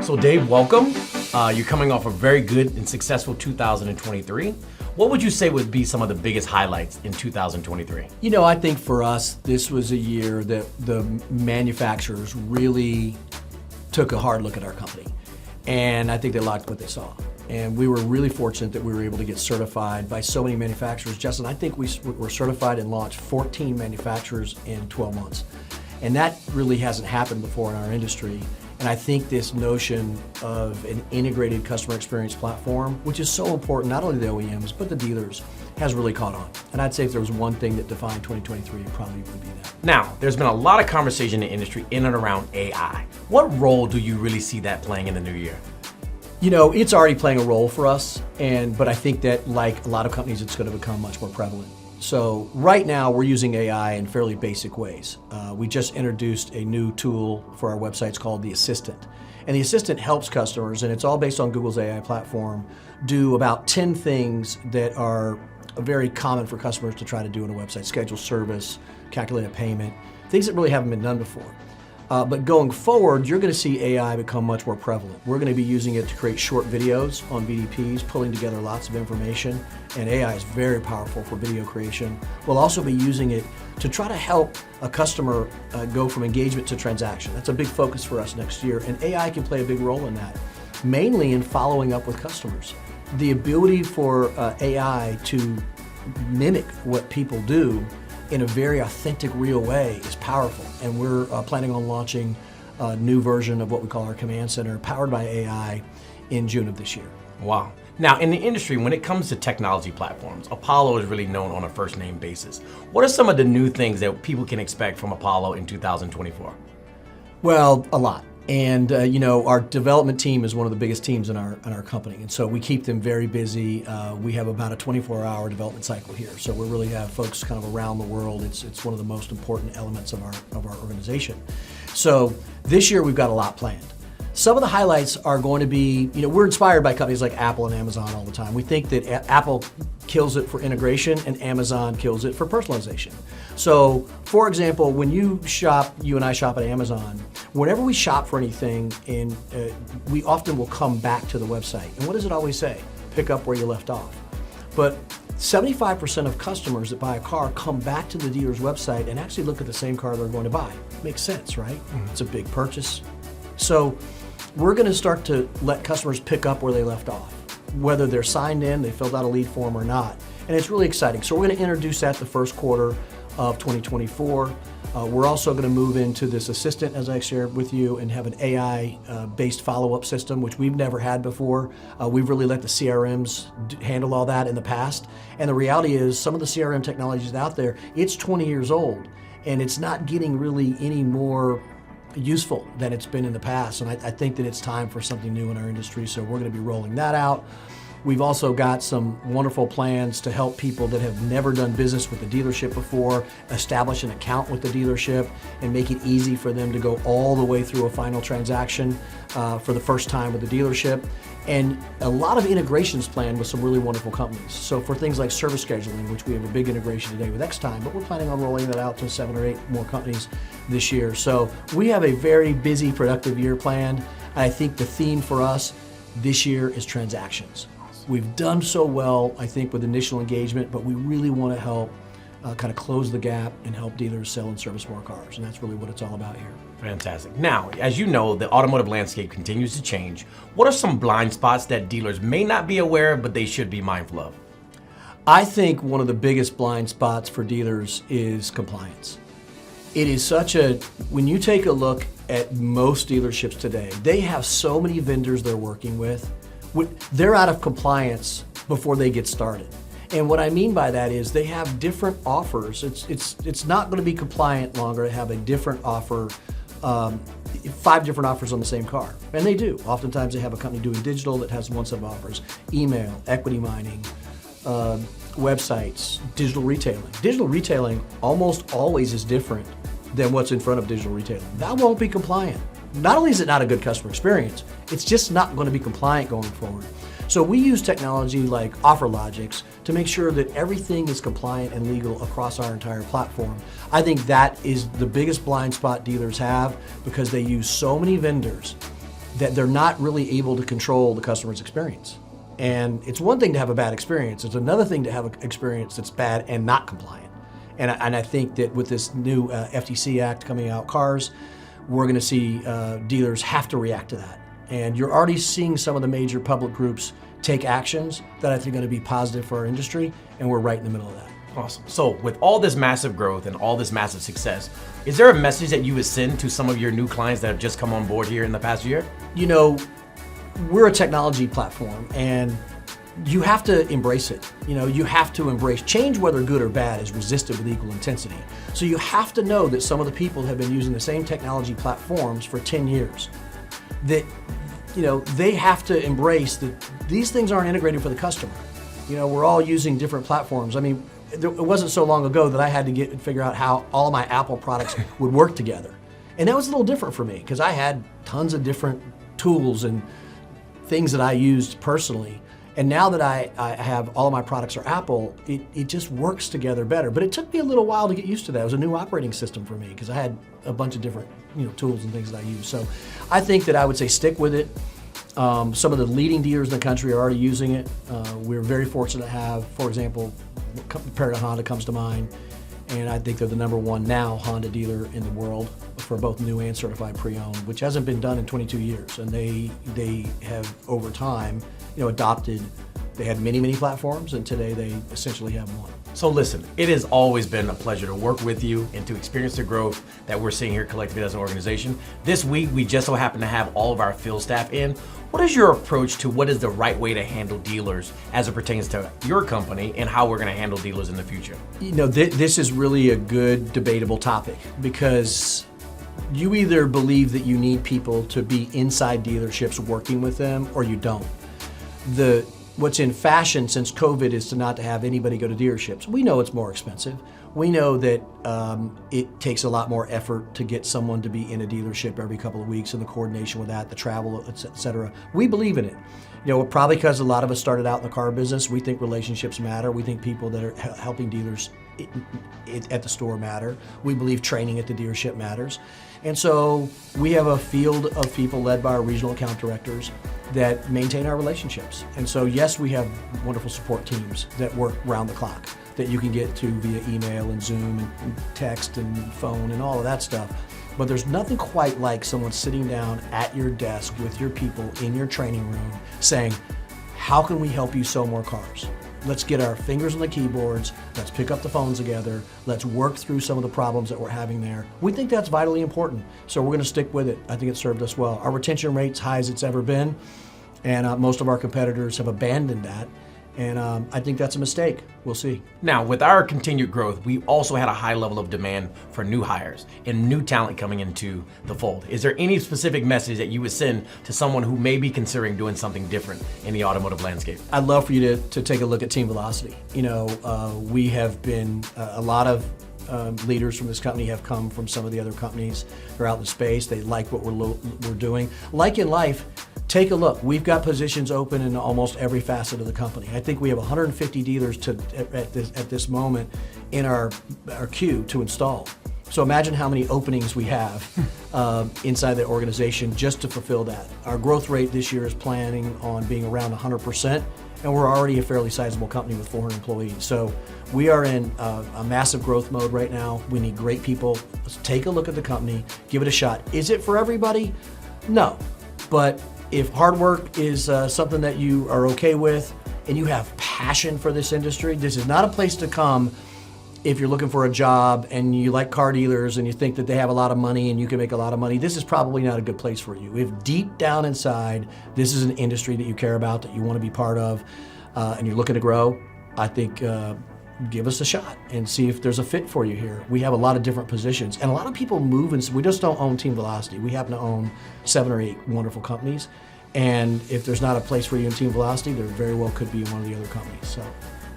So Dave, welcome. You're coming off a very good and successful 2023. What would you say would be some of the biggest highlights in 2023? You know, I think for us, this was a year that the manufacturers really took a hard look at our company. And I think they liked what they saw. And we were really fortunate that we were able to get certified by so many manufacturers. Justin, I think we were certified and launched 14 manufacturers in 12 months. And that really hasn't happened before in our industry. And I think this notion of an integrated customer experience platform, which is so important, not only to the OEMs, but the dealers, has really caught on. And I'd say if there was one thing that defined 2023, it probably would be that. Now, there's been a lot of conversation in the industry in and around AI. What role do you really see that playing in the new year? You know, it's already playing a role for us, but I think that, like a lot of companies, it's going to become much more prevalent. So right now, we're using AI in fairly basic ways. We just introduced a new tool for our websites called the Assistant. And the Assistant helps customers, and it's all based on Google's AI platform, do about 10 things that are very common for customers to try to do on a website. Schedule service, calculate a payment, things that really haven't been done before. But going forward, you're going to see AI become much more prevalent. We're going to be using it to create short videos on VDPs, pulling together lots of information, and AI is very powerful for video creation. We'll also be using it to try to help a customer go from engagement to transaction. That's a big focus for us next year, and AI can play a big role in that, mainly in following up with customers. The ability for AI to mimic what people do in a very authentic, real way is powerful. And we're planning on launching a new version of what we call our command center, powered by AI, in June of this year. Wow. Now, in the industry, when it comes to technology platforms, Apollo is really known on a first-name basis. What are some of the new things that people can expect from Apollo in 2024? Well, a lot. And you know, our development team is one of the biggest teams in our company, and so we keep them very busy. We have about a 24-hour development cycle here, so we really have folks kind of around the world. It's one of the most important elements of our organization. So this year we've got a lot planned. Some of the highlights are going to be, you know, we're inspired by companies like Apple and Amazon all the time. We think that Apple kills it for integration and Amazon kills it for personalization. So, for example, when you and I shop at Amazon, whenever we shop for anything, we often will come back to the website. And what does it always say? Pick up where you left off. But 75% of customers that buy a car come back to the dealer's website and actually look at the same car they're going to buy. Makes sense, right? Mm-hmm. It's a big purchase. So we're going to start to let customers pick up where they left off, whether they're signed in, they filled out a lead form or not. And it's really exciting. So we're going to introduce that the first quarter of 2024. We're also going to move into this Assistant, as I shared with you, and have an AI-based follow-up system, which we've never had before. We've really let the CRMs handle all that in the past. And the reality is, some of the CRM technologies out there, it's 20 years old, and it's not getting really any more useful than it's been in the past. And I think that it's time for something new in our industry, so we're going to be rolling that out. We've also got some wonderful plans to help people that have never done business with the dealership before establish an account with the dealership and make it easy for them to go all the way through a final transaction for the first time with the dealership. And a lot of integrations planned with some really wonderful companies. So for things like service scheduling, which we have a big integration today with Xtime, but we're planning on rolling that out to 7 or 8 more companies this year. So we have a very busy, productive year planned. I think the theme for us this year is transactions. We've done so well, I think, with initial engagement, but we really want to help kind of close the gap and help dealers sell and service more cars, and that's really what it's all about here. Fantastic. Now, as you know, the automotive landscape continues to change. What are some blind spots that dealers may not be aware of, but they should be mindful of? I think one of the biggest blind spots for dealers is compliance. It is when you take a look at most dealerships today, they have so many vendors they're working with. They're out of compliance before they get started. And what I mean by that is they have different offers. It's not going to be compliant longer to have a different offer, 5 different offers on the same car. And they do. Oftentimes they have a company doing digital that has one set of offers. Email, equity mining, websites, digital retailing. Digital retailing almost always is different than what's in front of digital retailing. That won't be compliant. Not only is it not a good customer experience, it's just not going to be compliant going forward. So we use technology like OfferLogix to make sure that everything is compliant and legal across our entire platform. I think that is the biggest blind spot dealers have because they use so many vendors that they're not really able to control the customer's experience. And it's one thing to have a bad experience. It's another thing to have an experience that's bad and not compliant. And I think that with this new FTC Act coming out, cars, we're going to see dealers have to react to that. And you're already seeing some of the major public groups take actions that I think are going to be positive for our industry, and we're right in the middle of that. Awesome. So with all this massive growth and all this massive success, is there a message that you would send to some of your new clients that have just come on board here in the past year? You know, we're a technology platform, and you have to embrace it. You know, you have to embrace change, whether good or bad, is resisted with equal intensity. So you have to know that some of the people have been using the same technology platforms for 10 years. That, you know, they have to embrace that these things aren't integrated for the customer. You know, we're all using different platforms. I mean, it wasn't so long ago that I had to figure out how all of my Apple products would work together. And that was a little different for me because I had tons of different tools and things that I used personally. And now that I have all of my products are Apple, it just works together better. But it took me a little while to get used to that. It was a new operating system for me because I had a bunch of different tools and things that I use. So I think that I would say stick with it. Some of the leading dealers in the country are already using it. We're very fortunate to have, for example, Paragon Honda comes to mind. And I think they're the #1 now Honda dealer in the world for both new and certified pre-owned, which hasn't been done in 22 years. And they have, over time, adopted. They had many platforms, and today they essentially have one. So listen, it has always been a pleasure to work with you and to experience the growth that we're seeing here collectively as an organization. This week, we just so happen to have all of our field staff in. What is your approach to what is the right way to handle dealers as it pertains to your company and how we're going to handle dealers in the future? This is really a good debatable topic because you either believe that you need people to be inside dealerships working with them or you don't. What's in fashion since COVID is not to have anybody go to dealerships. We know it's more expensive. We know that it takes a lot more effort to get someone to be in a dealership every couple of weeks and the coordination with that, the travel, et cetera. We believe in it. Probably because a lot of us started out in the car business, we think relationships matter. We think people that are helping dealers at the store matter. We believe training at the dealership matters. And so we have a field of people led by our regional account directors that maintain our relationships. And so yes, we have wonderful support teams that work round the clock that you can get to via email and Zoom and text and phone and all of that stuff. But there's nothing quite like someone sitting down at your desk with your people in your training room saying, how can we help you sell more cars? Let's get our fingers on the keyboards, let's pick up the phones together, let's work through some of the problems that we're having there. We think that's vitally important, so we're going to stick with it. I think it served us well. Our retention rate's high as it's ever been, and most of our competitors have abandoned that. And I think that's a mistake. We'll see. Now, with our continued growth, we also had a high level of demand for new hires and new talent coming into the fold. Is there any specific message that you would send to someone who may be considering doing something different in the automotive landscape? I'd love for you to take a look at Team Velocity. We have been, a lot of leaders from this company have come from some of the other companies. They're out in space. They like what we're doing. Like in life, take a look. We've got positions open in almost every facet of the company. I think we have 150 dealers at this moment in our queue to install. So imagine how many openings we have inside the organization just to fulfill that. Our growth rate this year is planning on being around 100%, and we're already a fairly sizable company with 400 employees. So we are in a massive growth mode right now. We need great people. Let's take a look at the company, give it a shot. Is it for everybody? No, but if hard work is something that you are okay with and you have passion for this industry, this is not a place to come if you're looking for a job and you like car dealers and you think that they have a lot of money and you can make a lot of money. This is probably not a good place for you. If deep down inside, this is an industry that you care about, that you want to be part of, and you're looking to grow, I think give us a shot and see if there's a fit for you here. We have a lot of different positions, and a lot of people move, and we just don't own Team Velocity. We happen to own 7 or 8 wonderful companies, and if there's not a place for you in Team Velocity, there very well could be in one of the other companies. So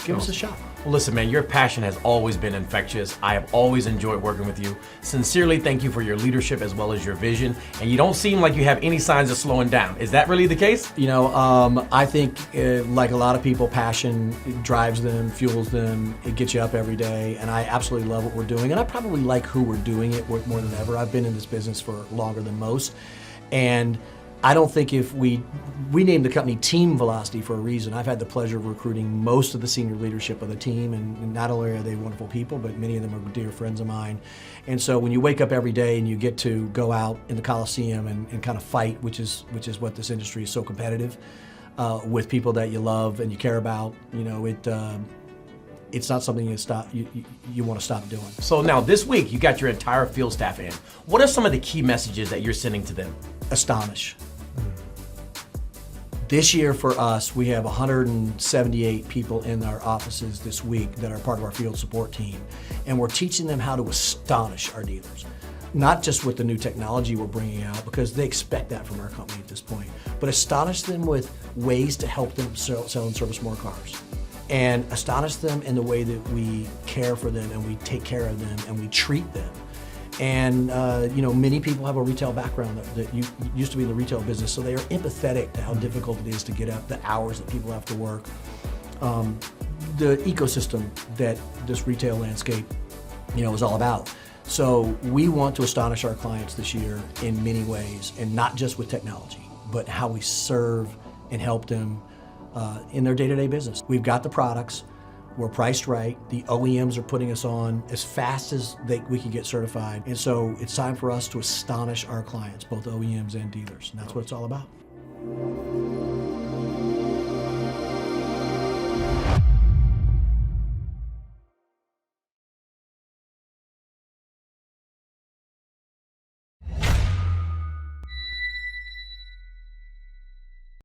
give us a shot. Well, listen, man, your passion has always been infectious. I have always enjoyed working with you. Sincerely, thank you for your leadership as well as your vision. And you don't seem like you have any signs of slowing down. Is that really the case? I think like a lot of people, passion drives them, fuels them. It gets you up every day. And I absolutely love what we're doing. And I probably like who we're doing it with more than ever. I've been in this business for longer than most. And I don't think if we named the company Team Velocity for a reason. I've had the pleasure of recruiting most of the senior leadership of the team, and not only are they wonderful people, but many of them are dear friends of mine. And so when you wake up every day and you get to go out in the Coliseum and kind of fight, which is what this industry is so competitive, with people that you love and you care about, it's not something you want to stop doing. So now this week, you got your entire field staff in. What are some of the key messages that you're sending to them? Astonish. This year for us, we have 178 people in our offices this week that are part of our field support team. And we're teaching them how to astonish our dealers. Not just with the new technology we're bringing out, because they expect that from our company at this point, but astonish them with ways to help them sell and service more cars. And astonish them in the way that we care for them and we take care of them and we treat them. And many people have a retail background that used to be in the retail business, so they are empathetic to how difficult it is to get up, the hours that people have to work, the ecosystem that this retail landscape, is all about. So we want to astonish our clients this year in many ways, and not just with technology, but how we serve and help them in their day-to-day business. We've got the products. We're priced right. The OEMs are putting us on as fast as we can get certified. And so it's time for us to astonish our clients, both OEMs and dealers. And that's what it's all about.